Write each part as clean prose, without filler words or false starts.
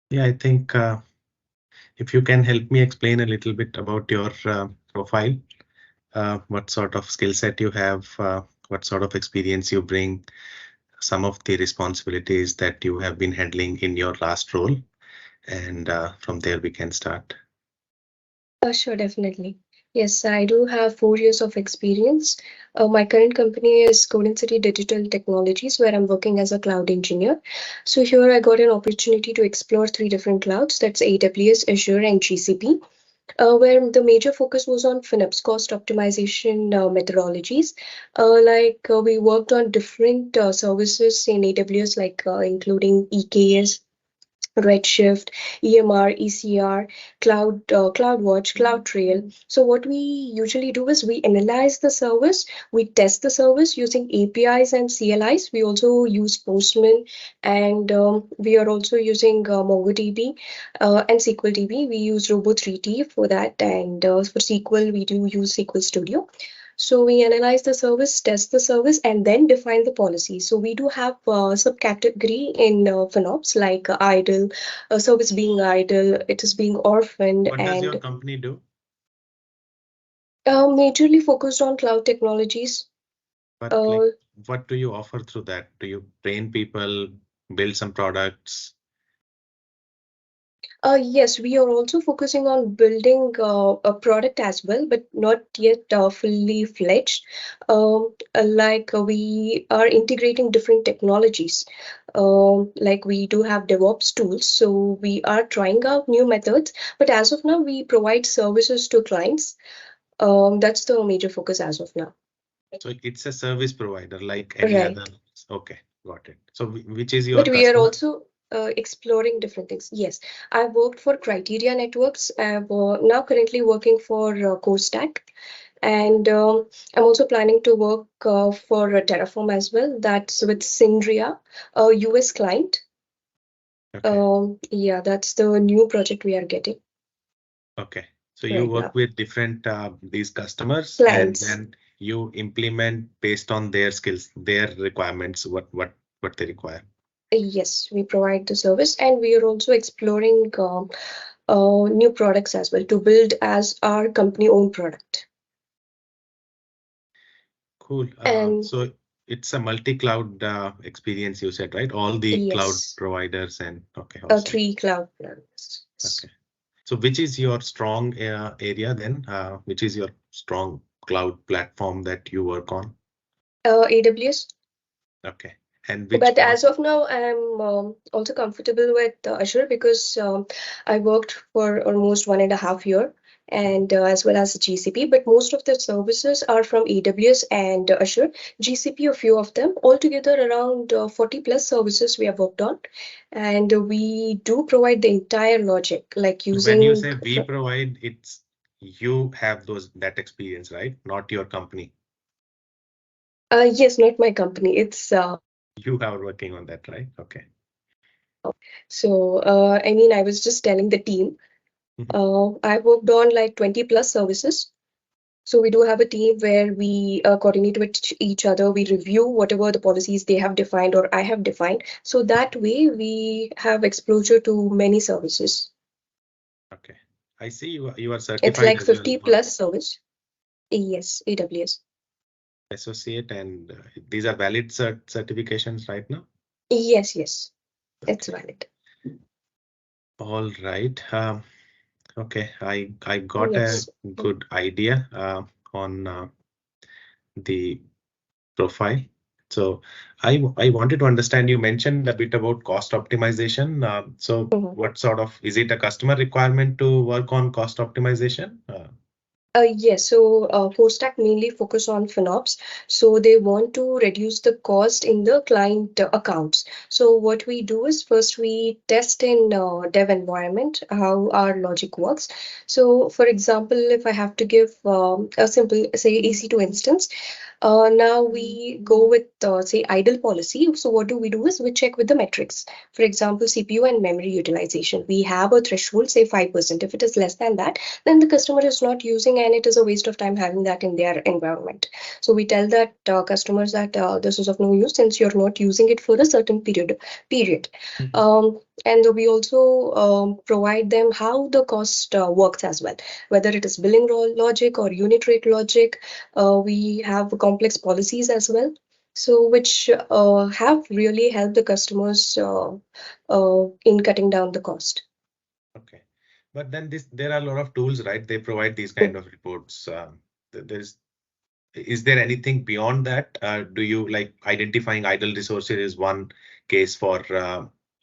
Yeah, I think if you can help me explain a little bit about your profile, what sort of skill set you have, what sort of experience you bring, some of the responsibilities that you have been handling in your last role, and from there we can start. Sure, definitely. Yes, I do have 4 years of experience. My current company is Golden City Digital Technologies, where I'm working as a cloud engineer. So here I got an opportunity to explore three different clouds, that's AWS, Azure, and GCP, where the major focus was on FinOps cost optimization methodologies. We worked on different services in AWS, including EKS, Redshift, EMR, ECR, CloudWatch, CloudTrail. So what we usually do is we analyze the service, we test the service using APIs and CLIs. We also use Postman, and we are also using MongoDB and SQLDB. We use Robo3T for that, and for SQL we do use SQL Studio. So we analyze the service, test the service, and then define the policy. So we do have subcategory in FinOps like idle, service being idle, it is being orphaned, What does your and company do? majorly focused on cloud technologies. But Uh, like, what do you offer through that? Do you train people, build some products? yes, we are also focusing on building a product as well, but not yet fully fledged. We are integrating different technologies. Like we do have DevOps tools, so we are trying out new methods. But as of now, we provide services to clients. That's the major focus as of now. So it's a service provider like any other. Right. Okay, got it. So which is your But we are customer? also exploring different things. Yes, I've worked for Criteria Networks. I'm now currently working for CoreStack, and I'm also planning to work for Terraform as well. That's with Syndria, a US client. Okay, Yeah, that's the new project we are getting okay. So you right work now. with different these customers, and Clients. then you implement based on their skills, their requirements, what they require. Yes, we provide the service, and we are also exploring new products as well to build as our company own product. Cool. And So it's a multi-cloud experience you said, right? All the cloud yes. providers and okay, awesome. Three cloud plans. Okay. So which is your strong area then? Which is your strong cloud platform that you work on? AWS. Okay. And which But part? as of now, I'm also comfortable with Azure because I worked for almost 1.5 year and as well as GCP. But most of the services are from AWS and Azure. GCP, a few of them, altogether around 40 plus services we have worked on, and we do provide the entire logic, like When you using. say we provide, it's you have that experience, right? Not your company. Yes, not my company. It's You are working on that, right? Okay. so I mean, I was just telling the team. Mhm. I worked on like 20 plus services. So we do have a team where we coordinate with each other. We review whatever the policies they have defined or I have defined. So that way we have exposure to many services. Okay. I see you are It's certified like as well 50 on plus service. Yes, AWS. associate, and these are valid certifications right now. Yes, yes, it's Okay. valid. All right. Okay. I got a Yes. good idea on the profile. So I wanted to understand, you mentioned a bit about cost optimization. So Mhm. what sort of, is it a customer requirement to work on cost optimization? Yes, so Stack mainly focus on FinOps. So they want to reduce the cost in the client accounts. So what we do is first we test in dev environment how our logic works. So for example, if I have to give a simple say EC2 instance, Now we go with say idle policy. So what do? Is we check with the metrics. For example, CPU and memory utilization. We have a threshold, say 5%. If it is less than that, then the customer is not using and it is a waste of time having that in their environment. So we tell that customers that this is of no use since you're not using it for a certain period. Mhm. Um, and we also provide them how the cost works as well, whether it is billing logic or unit rate logic. We have complex policies as well, so which have really helped the customers in cutting down the cost. Okay. But then there are a lot of tools, right? They provide these kind of reports. There's Is there anything beyond that? Do you like identifying idle resources is one case for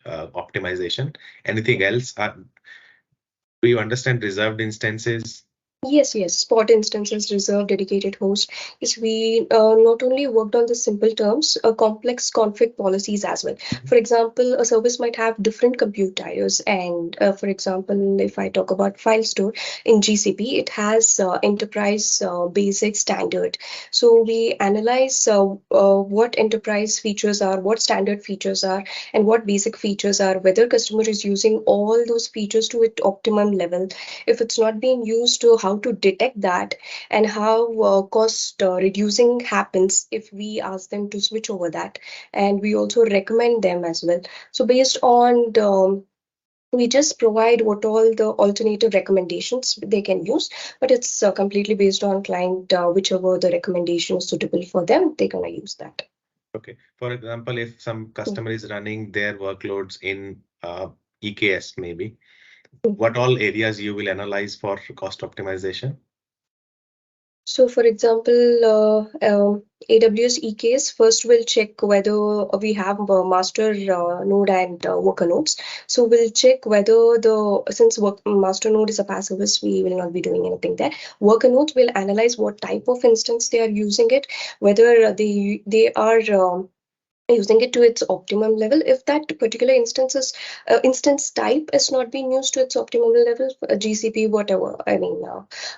optimization? Anything else? Do you understand reserved instances? Yes. Spot instances, reserved, dedicated host. Is we not only worked on the simple terms, complex config policies as well. Mhm. For example, a service might have different compute tiers, and for example, if I talk about file store in GCP, it has enterprise basic standard. So we analyze what enterprise features are, what standard features are, and what basic features are. Whether customer is using all those features to its optimum level, if it's not being used, to how to detect that, and how cost reducing happens if we ask them to switch over that, and we also recommend them as well. So based on the we just provide what all the alternative recommendations they can use, but it's completely based on client, whichever the recommendation is suitable for them, they're gonna use that. Okay. For example, if some customer is running their workloads in EKS, maybe, what all areas you will analyze for cost optimization? So, for example, AWS EKS, first we'll check whether we have a master node and worker nodes. So we'll check whether since master node is a PaaS service, we will not be doing anything there. Worker nodes will analyze what type of instance they are using it, whether they are using it to its optimum level. If that particular instance type is not being used to its optimum level, GCP, whatever, I mean,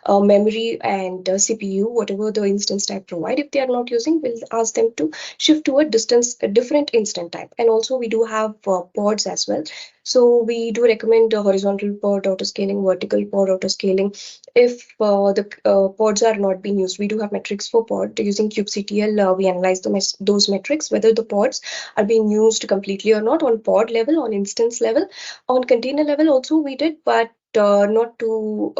memory and CPU, whatever the instance type provide, if they are not using, we'll ask them to shift to a different instance type. And also we do have pods as well. So we do recommend horizontal pod auto scaling, vertical pod auto scaling. If the pods are not being used, we do have metrics for pod using kubectl. We analyze those metrics, whether the pods are being used completely or not, on pod level, on instance level, on container level also we did, but not to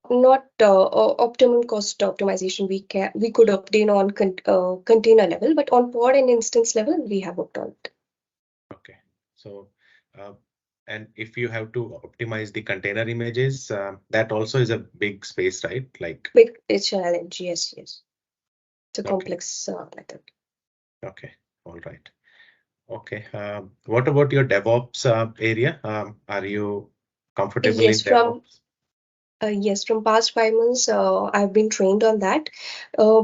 not optimum cost optimization. We could obtain on container level, but on pod and instance level we have worked on it. Okay. So, uh, and if you have to optimize the container images, that also is a big space, right? Like, Big challenge, yes. It's a okay, complex method. okay, all right. Okay. What about your DevOps area? Are you comfortable in Yes, DevOps? yes, from past 5 months, I've been trained on that,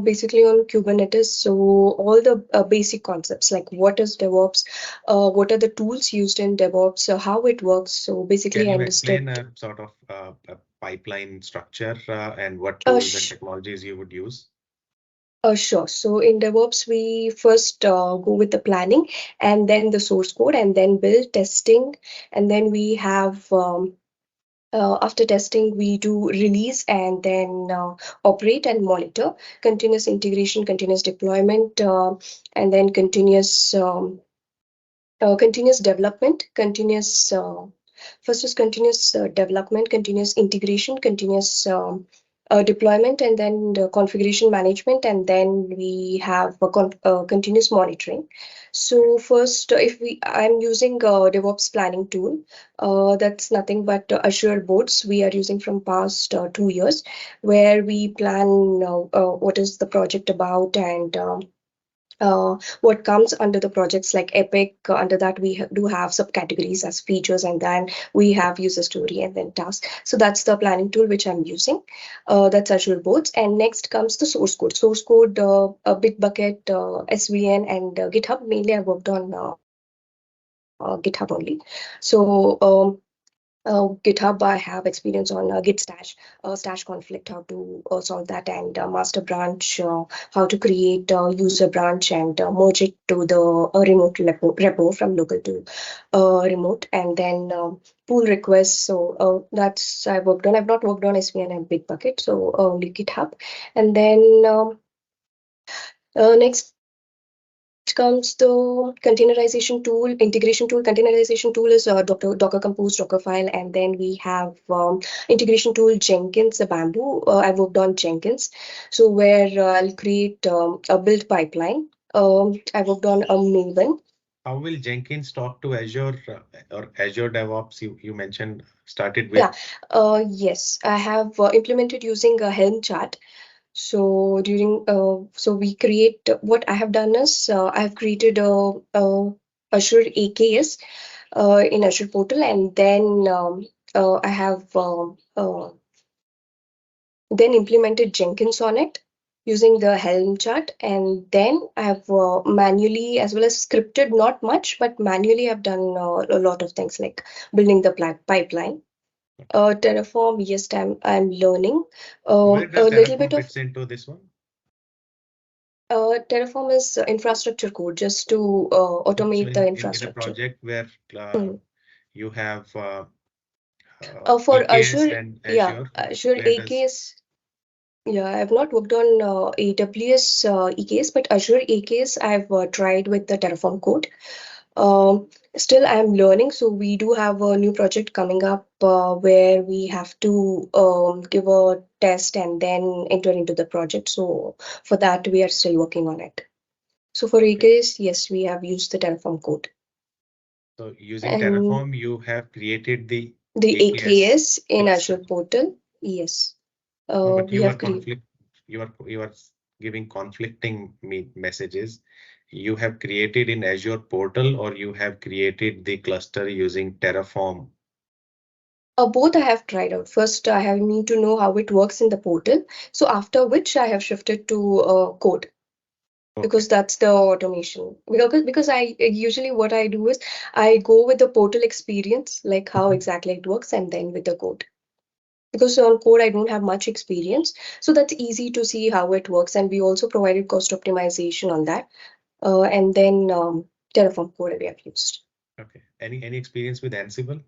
basically on Kubernetes. So all the basic concepts like what is DevOps, what are the tools used in DevOps, how it works. So Can basically, I you understood. explain a sort of a pipeline structure and what Uh, tools and sh technologies you would use? sure. So in DevOps, we first go with the planning, and then the source code, and then build testing, and then we have after testing, we do release and then operate and monitor, continuous integration, continuous deployment, and then continuous development, first is continuous development, continuous integration, continuous deployment, and then the configuration management, and then we have continuous monitoring. So first, if I'm using DevOps planning tool, that's nothing but Azure boards we are using from past 2 years, where we plan what is the project about, and what comes under the projects like Epic. Under that, we do have subcategories as features, and then we have user story and then tasks. So that's the planning tool which I'm using. That's Azure Boards. And next comes the source code. Source code, Bitbucket, SVN, and GitHub. Mainly, I worked on GitHub only. So GitHub, I have experience on Git stash, stash conflict, how to solve that, and master branch, how to create a user branch and merge it to the remote repo from local to remote, and then pull requests. So that's I worked on. I've not worked on SVN and Bitbucket, so only GitHub. And then next comes the containerization tool, integration tool. Containerization tool is Docker Compose, Dockerfile, and then we have integration tool Jenkins, the Bamboo. I worked on Jenkins, so where I'll create a build pipeline. I worked on a Maven. How will Jenkins talk to Azure or Azure DevOps? You mentioned started with. Yeah, yes, I have implemented using a Helm chart. So during so we create what I have done is I have created a Azure AKS in Azure portal, and then I have then implemented Jenkins on it using the Helm chart, and then I have manually as well as scripted, not much, but manually I've done a lot of things like building the pipeline. Terraform, yes, I'm learning Where a does little bit Terraform of fits into this one? Terraform is infrastructure code just to So automate the in a infrastructure. project where Mm. you have For EKS Azure, and yeah, Azure, Azure where does AKS. Yeah, I've not worked on AWS EKS, but Azure AKS I've tried with the Terraform code. Um, Still, I'm learning. So we do have a new project coming up where we have to give a test and then enter into the project. So for that, we are still working on it. So for okay? AKS, yes, we have used the Terraform code. So using And Terraform, you have created the the AKS AKS in cluster. Azure portal, yes, No, but we you are have created. conflict. You are giving conflicting messages. You have created in Azure portal, or you have created the cluster using Terraform. Both I have tried out. First, I have need to know how it works in the portal. So after which I have shifted to code Okay. because that's the automation. Because I usually what I do is I go with the portal experience, like how Mhm. exactly it works, and then with the code. Because on code I don't have much experience, so that's easy to see how it works. And we also provided cost optimization on that. And then Terraform code we have used. Okay. Any experience with Ansible?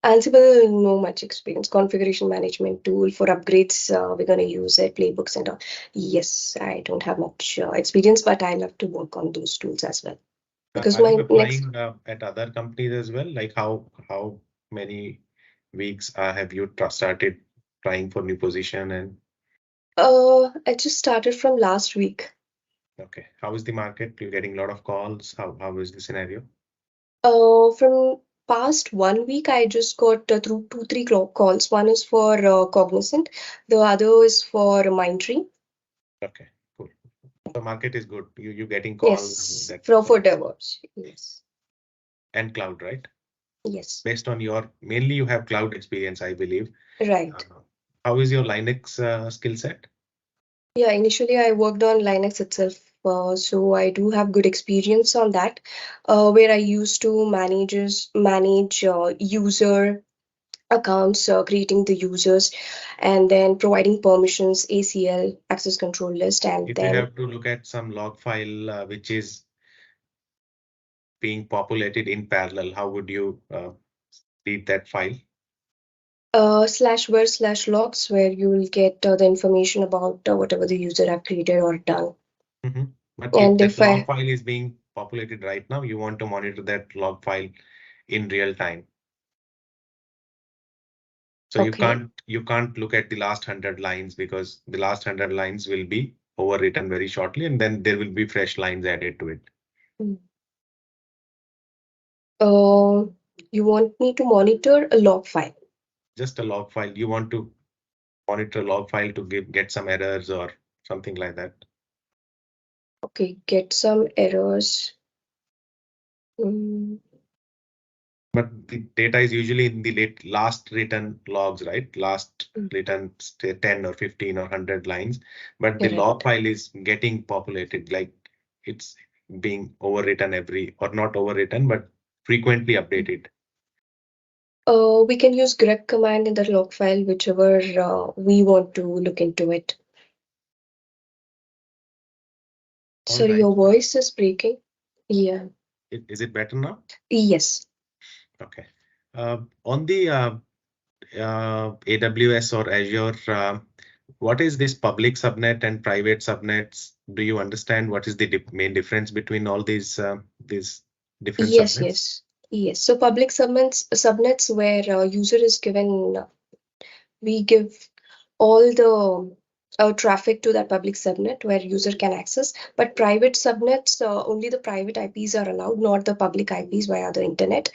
Ansible, no much experience. Configuration management tool for upgrades, we're going to use it, playbooks and all. Yes, I don't have much experience, but I love to work on those tools as well. Because Are you my next, applying at other companies as well? Like how many weeks have you started trying for new position? And I just started from last week. okay, how is the market? You're getting a lot of calls. How is the scenario? From past 1 week, I just got through two, three calls. One is for Cognizant, the other is for Mindtree. Okay, cool. The market is good. You getting calls Yes, that for DevOps. Yes, and cloud, right? yes, Based on your mainly you have cloud experience, I believe. Uh, right. how is your Linux skill set? Yeah, initially I worked on Linux itself, so I do have good experience on that, where I used to manage user accounts, creating the users, and then providing permissions, ACL, access control list, and If you then have to look at some log file which is being populated in parallel, how would you read that file? /var/logs, where you will get the information about whatever the user have created or done. Mhm. But if And that if log I, file is being populated right now, you want to monitor that log file in real time. So okay. you can't look at the last 100 lines because the last 100 lines will be overwritten very shortly, and then there will be fresh lines added to it. Mm. Uh, you want me to monitor a log file? Just a log file. You want to monitor a log file to get some errors or something like that. Okay, get some errors. Mm, But the data is usually in the last written logs, right? Last mm, written 10 or 15 or 100 lines. But the log right. file is getting populated, like it's being overwritten or not overwritten, but frequently Mm. updated. We can use grep command in the log file, whichever we want to look into it. All Sorry, your right. voice is breaking. Yeah. Is it better now? Yes. Okay. On the AWS or Azure, what is this public subnet and private subnets? Do you understand what is the main difference between all these different Yes, subnets? yes, yes. So public subnets where user is given, we give all the traffic to that public subnet where user can access. But private subnets, only the private IPs are allowed, not the public IPs via the internet.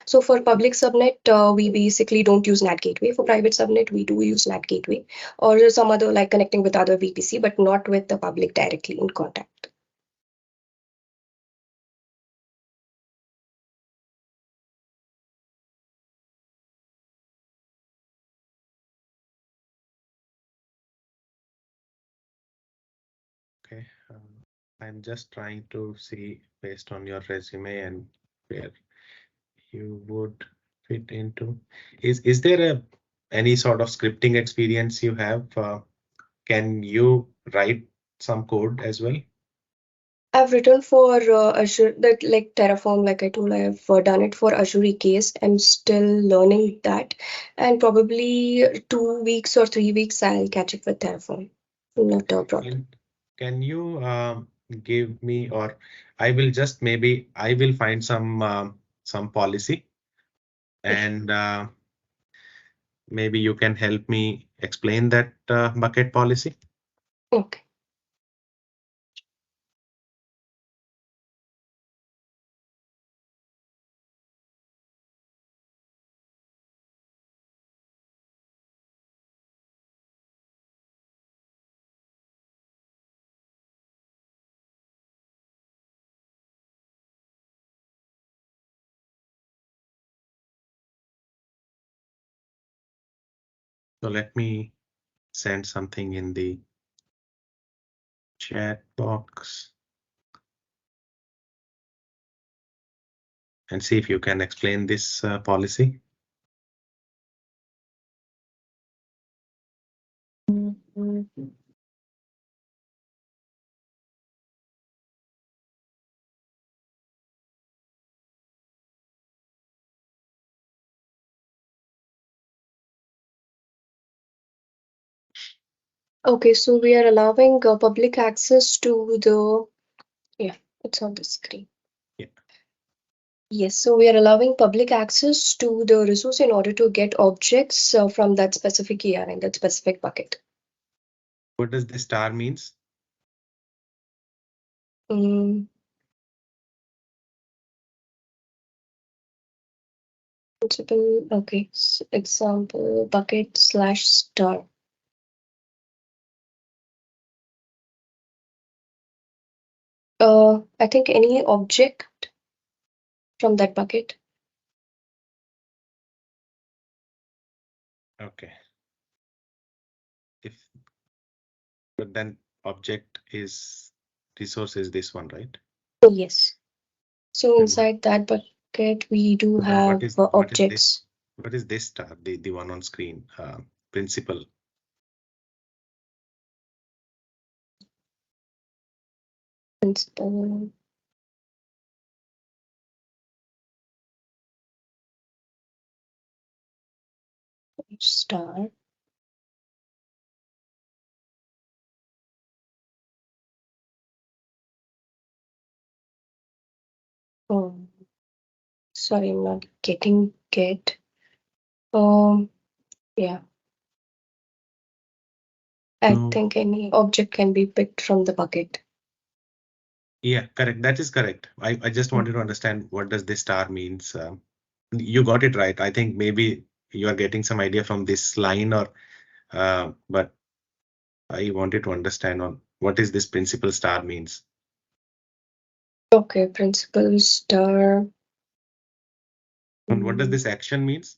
So for public subnet, we basically don't use NAT gateway. For private subnet, we do use NAT gateway or some other like connecting with other VPC, but not with the public directly in contact. Okay. I'm just trying to see based on your resume and where you would fit into. Is there any sort of scripting experience you have? Can you write some code as well? I've written for Azure, that like Terraform, like I told, I've done it for Azure EKS. I'm still learning that, and probably 2 weeks or 3 weeks I'll catch up with Terraform. Not a problem. Can you give me, or I will just maybe I will find some policy, and maybe you can help me explain that bucket policy. Okay. So let me send something in the chat box and see if you can explain this policy. Okay, so we are allowing public access to the, yeah, it's on the screen. Yeah. Yes, so we are allowing public access to the resource in order to get objects from that specific ER in that specific bucket. What does this star means? Mm, Principal, okay, example bucket slash star. I think any object from that bucket. Okay. If but then object is resource is this one, right? Yes. So And inside that bucket, we do then have what is this? objects. What is this star? The one on screen, principal. Principal. Star. Oh, sorry, I'm not getting it. Yeah. I No. think any object can be picked from the bucket. Yeah, correct. That is correct. I just wanted to understand what does this star means. You got it right. I think maybe you are getting some idea from this line, or but I wanted to understand on what is this principal star means. Okay, principal star. And what does this action means?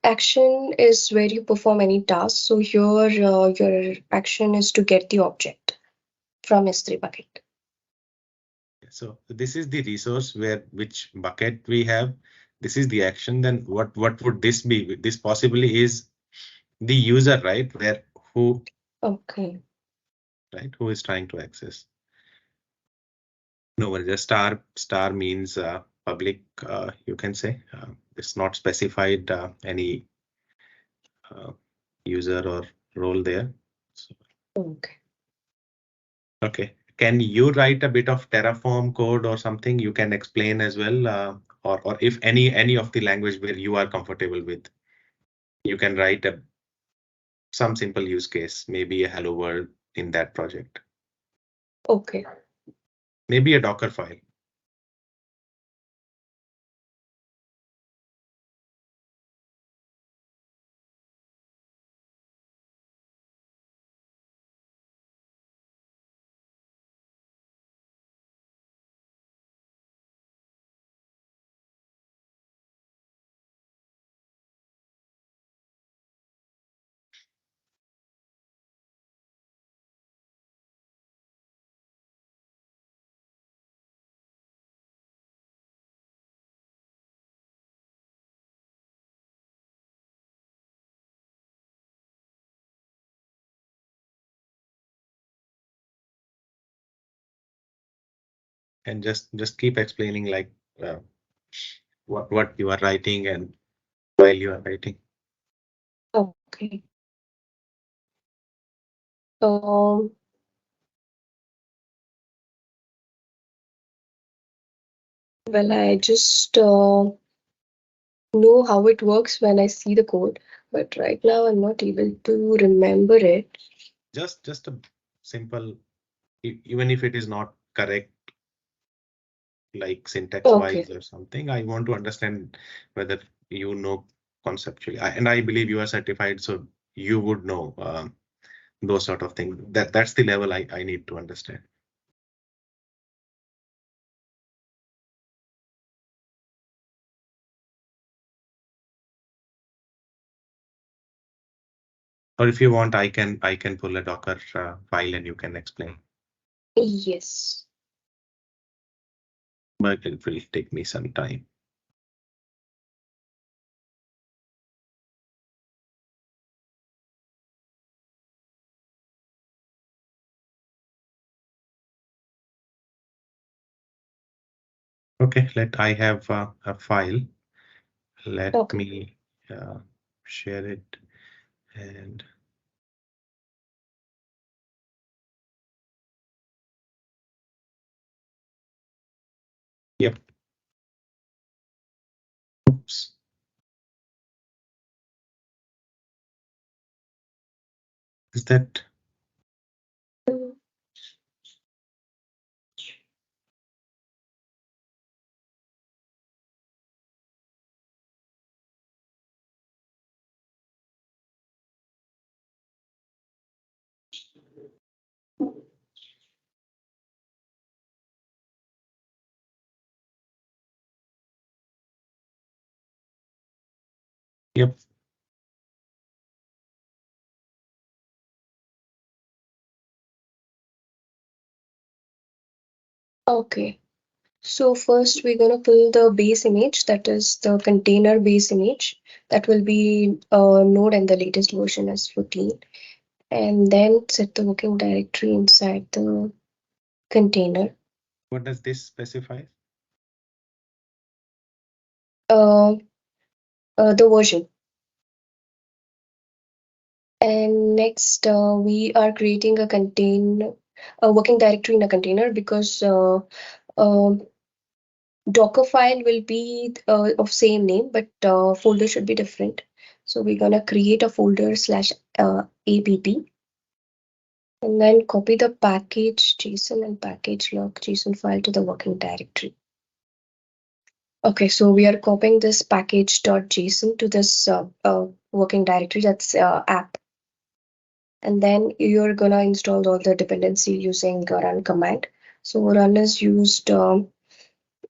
Action is where you perform any task. So here, your action is to get the object from S3 bucket. So this is the resource where which bucket we have. This is the action. Then what would this be? This possibly is the user, right? Where who Okay. right? Who is trying to access? No, well, just star means public. You can say it's not specified any user or role there. So, Okay. okay. Can you write a bit of Terraform code or something you can explain as well, or if any of the language where you are comfortable with, you can write some simple use case, maybe a hello world in that project, Okay. maybe a Docker file. And just keep explaining like uh, what you are writing and while you are writing. Okay. Um, well, I just know how it works when I see the code, but right now I'm not able to remember it. Just a simple, even if it is not correct, like syntax Okay. wise or something, I want to understand whether you know conceptually. And I believe you are certified, so you would know those sort of things. That's the level I need to understand. Or if you want, I can pull a Docker file and you can explain. Yes. But it will take me some time. Okay, I have a file. Let Okay. me share it and yep. Oops. Is that yep. Okay. So first we're gonna pull the base image, that is the container base image. That will be Node and the latest version is 14. And then set the working directory inside the container. What does this specify? Uh, the version. And next, we are creating a working directory in a container because um Docker file will be of same name, but folder should be different. So we're gonna create a folder slash app and then copy the package JSON and package log JSON file to the working directory. Okay, so we are copying this package.json to this working directory, that's app. And then you're gonna install all the dependency using run command. So run is used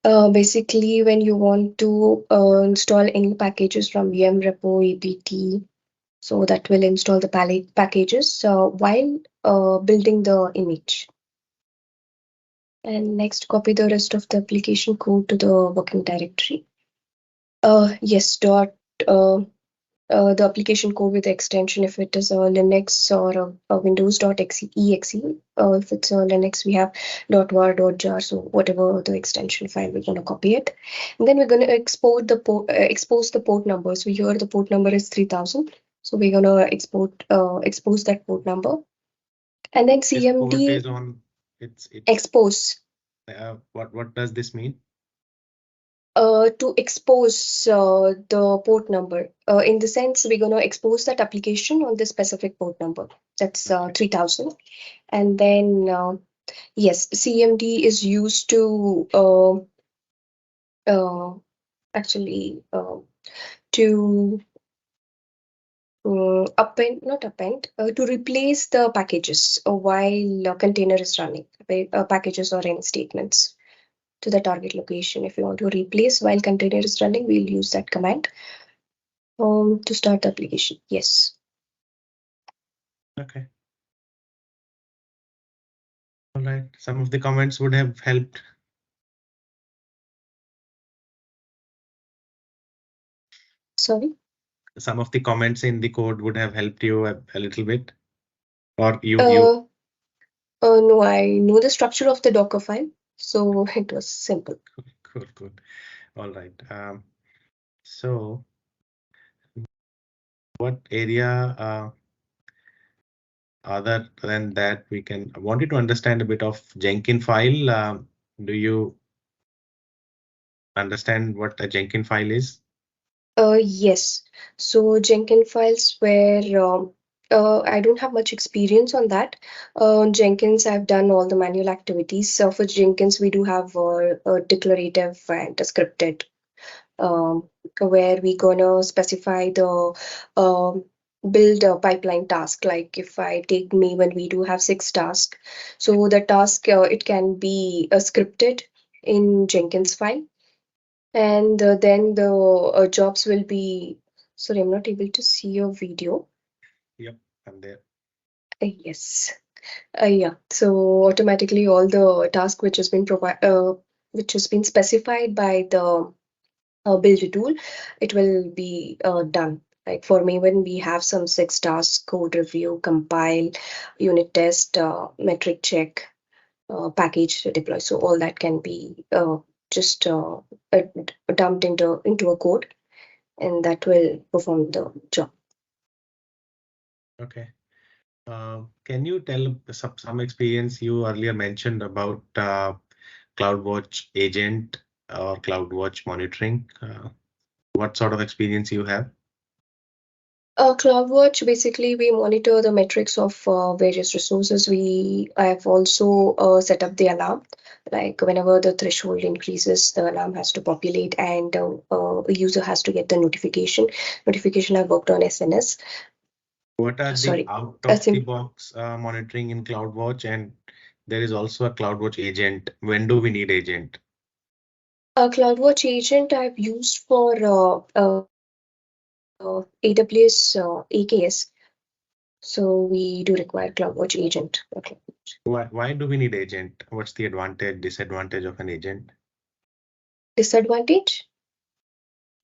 basically when you want to install any packages from VM repo apt. So that will install the packages while building the image. And next, copy the rest of the application code to the working directory. Yes, dot the application code with the extension if it is a Linux or a Windows.exe. If it's a Linux, we have .var.jar, so whatever the extension file, we're going to copy it. And then we're going to export the expose the port number. So here the port number is 3000. So we're going to expose that port number. And then This port CMD is on. It's expose. What does this mean? To expose the port number. In the sense, we're going to expose that application on this specific port number. That's Okay. 3000. And then, yes, CMD is used to actually to to replace the packages while a container is running, packages or any statements to the target location. If you want to replace while container is running, we'll use that command to start the application. Yes. Okay. All right. Some of the comments would have helped. Sorry. Some of the comments in the code would have helped you a little bit, or you. No, I know the structure of the Docker file, so it was simple. Good. All right. So what area other than that we can wanted to understand a bit of Jenkins file. Do you understand what a Jenkins file is? Yes. So Jenkins files where I don't have much experience on that. Jenkins, I've done all the manual activities. So for Jenkins, we do have a declarative and a scripted, um, where we gonna specify the um, build a pipeline task. Like if I take Maven, we do have 6 tasks. So the task, it can be scripted in Jenkins file. And then the jobs will be, sorry, I'm not able to see your video. Yep, I'm there. Yes. Yeah. So automatically all the task which has been which has been specified by the build tool, it will be done. Like for me, when we have some 6 tasks: code review, compile, unit test, metric check, package to deploy. So all that can be just dumped into a code, and that will perform the job. Okay. Can you tell some experience you earlier mentioned about CloudWatch agent or CloudWatch monitoring? What sort of experience you have? CloudWatch, basically, we monitor the metrics of various resources. I have also set up the alarm. Like whenever the threshold increases, the alarm has to populate, and a user has to get the notification. I worked on SNS. What are the Sorry, out I of the think box monitoring in CloudWatch? And there is also a CloudWatch agent. When do we need agent? a CloudWatch agent I've used for AWS AKS. So we do require CloudWatch agent. Okay. Why do we need agent? What's the advantage, disadvantage of an agent? Disadvantage?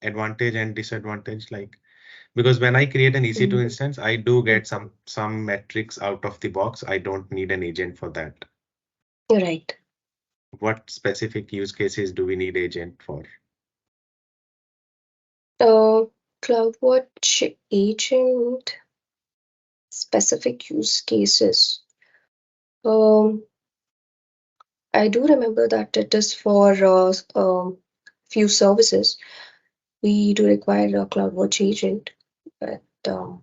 Advantage and disadvantage, like, because when I create an EC2 instance, I do get some metrics out of the box. I don't need an agent for that. Right. What specific use cases do we need agent for? CloudWatch agent specific use cases. I do remember that it is for few services. We do require a CloudWatch agent, but not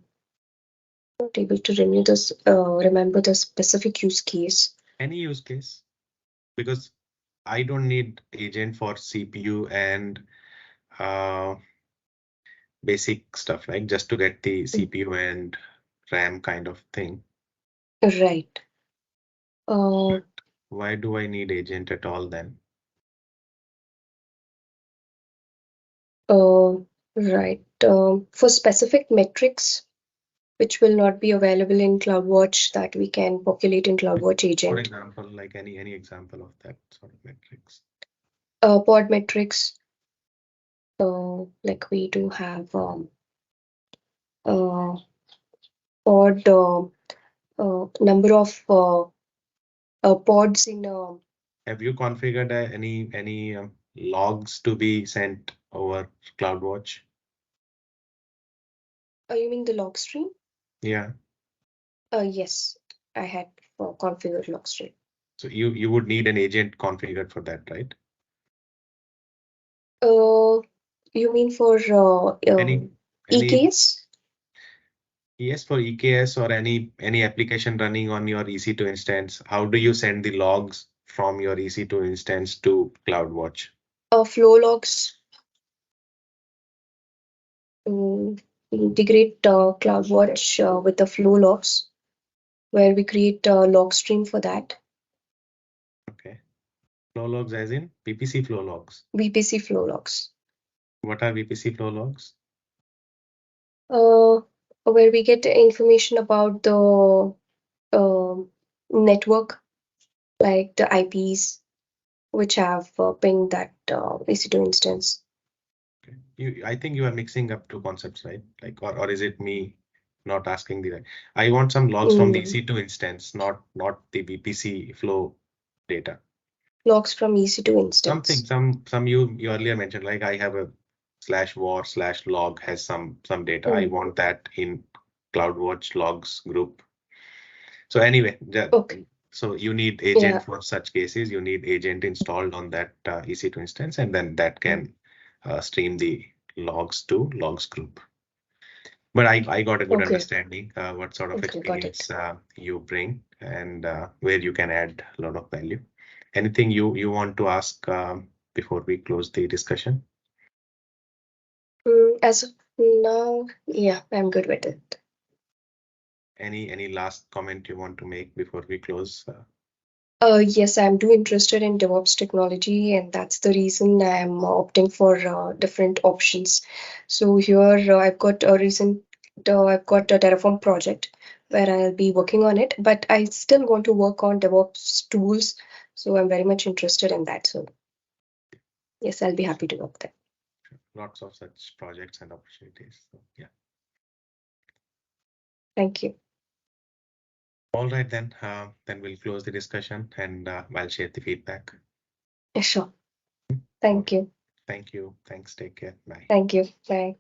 able to remember the specific use case. Any use case, because I don't need agent for CPU and basic stuff, like just to get the CPU and RAM kind of thing. Right. But why do I need agent at all then? Right. For specific metrics, which will not be available in CloudWatch that we can populate in CloudWatch For agent. example, like any example of that sort of metrics. Pod metrics. Like we do have pod number of pods in. Have you configured any logs to be sent over CloudWatch? You mean the log stream? Yeah. Yes, I had configured log stream. So you would need an agent configured for that, right? You mean for Any EKS? Yes, for EKS or any application running on your EC2 instance, how do you send the logs from your EC2 instance to CloudWatch? Flow logs. Integrate CloudWatch with the flow logs, where we create a log stream for that. Okay. Flow logs as in VPC flow logs. VPC flow logs. What are VPC flow logs? Where we get information about the network, like the IPs, which have pinged that EC2 instance. Okay. I think you are mixing up two concepts, right? Like, or is it me not asking the right? I want some logs from the EC2 instance, not the VPC flow data. Logs from EC2 instance. Some you earlier mentioned, like I have a /var/log has some data. I want that in CloudWatch logs group. So anyway, Okay. so you need agent for such cases. You need agent installed on that EC2 instance, and then that can stream the logs to logs group. But I got a good understanding what sort of experience you bring and where you can add a lot of value. Anything you want to ask before we close the discussion? As of now, yeah, I'm good with it. Any last comment you want to make before we close? Yes, I'm too interested in DevOps technology, and that's the reason I'm opting for different options. So here I've got a Terraform project where I'll be working on it, but I still want to work on DevOps tools. So I'm very much interested in that. So yes, I'll be happy to work there. Lots of such projects and opportunities. So, yeah. Thank you. All right, then we'll close the discussion and I'll share the feedback. Sure. Thank you. Thank you. Thanks. Take care. Bye. Thank you. Bye.